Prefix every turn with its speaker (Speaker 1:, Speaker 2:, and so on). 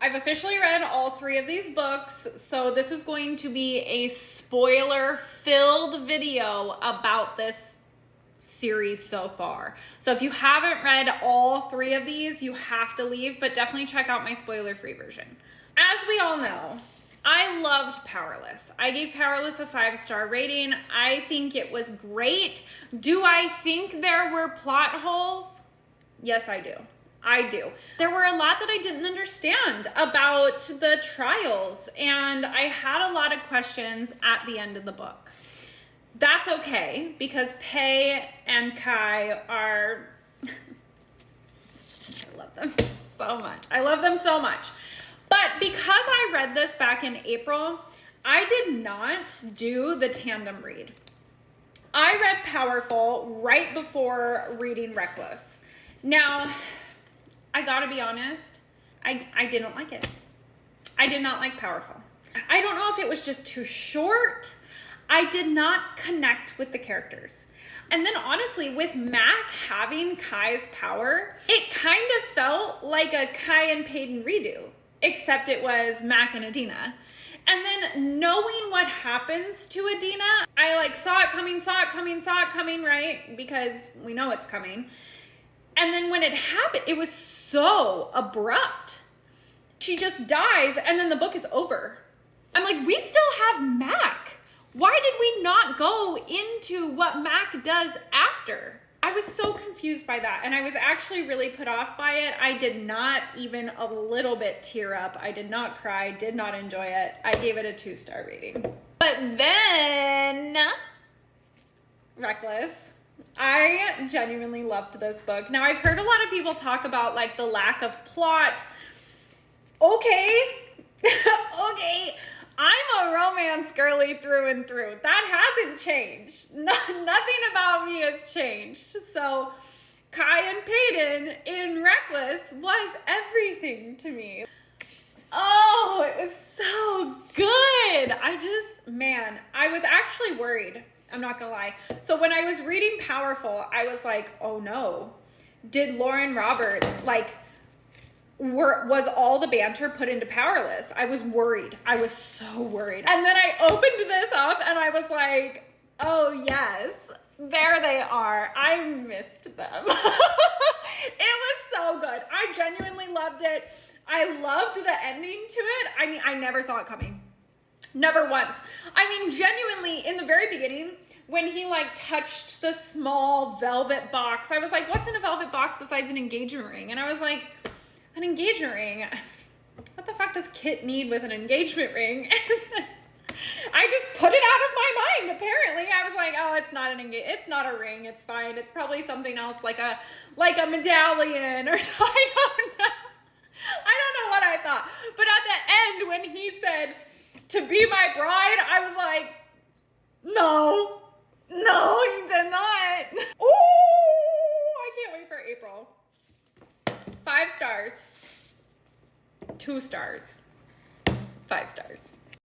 Speaker 1: I've officially read all 3 of these books, so this is going to be a spoiler-filled video about this series so far. So if you haven't read all 3 of these, you have to leave, but definitely check out my spoiler-free version. As we all know, I loved Powerless. I gave Powerless a 5-star rating. I think it was great. Do I think there were plot holes? Yes, I do. I do. There were a lot that I didn't understand about the trials, and I had a lot of questions at the end of the book. That's okay, because Pei and Kai are... I love them so much. I love them so much. But because I read this back in April, I did not do the tandem read. I read Powerful right before reading Reckless. Now, I gotta be honest, I didn't like it. I did not like Powerful. I don't know if it was just too short. I did not connect with the characters. And then honestly, with Mac having Kai's power, it kind of felt like a Kai and Peyton redo, except it was Mac and Adina. And then knowing what happens to Adina, I saw it coming, right? Because we know it's coming. And then when it happened, it was so abrupt. She just dies and then the book is over. I'm like, we still have Mac. Why did we not go into what Mac does after? I was so confused by that, and I was actually really put off by it. I did not even a little bit tear up. I did not cry, did not enjoy it. I gave it a 2-star rating. But then, Reckless. I genuinely loved this book. Now, I've heard a lot of people talk about the lack of plot. Okay, okay. I'm a romance girly through and through. That hasn't changed. Nothing about me has changed. So Kai and Peyton in Reckless was everything to me. Oh, it was so good. I was actually worried. I'm not gonna lie. So when I was reading Powerful, I was like, oh no. Did Lauren Roberts, was all the banter put into Powerless? I was worried. I was so worried. And then I opened this up and I was like, oh yes, there they are. I missed them. It was so good. I genuinely loved it. I loved the ending to it. I mean, I never saw it coming. Never once. I mean, genuinely, in the very beginning, when he touched the small velvet box, I was like, what's in a velvet box besides an engagement ring? And I was like, an engagement ring? What the fuck does Kit need with an engagement ring? I just put it out of my mind, apparently. I was like, oh, it's not a ring, it's fine. It's probably something else, like a medallion or something. I don't know what I thought. But at the end, when he said, to be my bride, I was like, no, he did not. Ooh, I can't wait for April. 5 stars. 2 stars. 5 stars.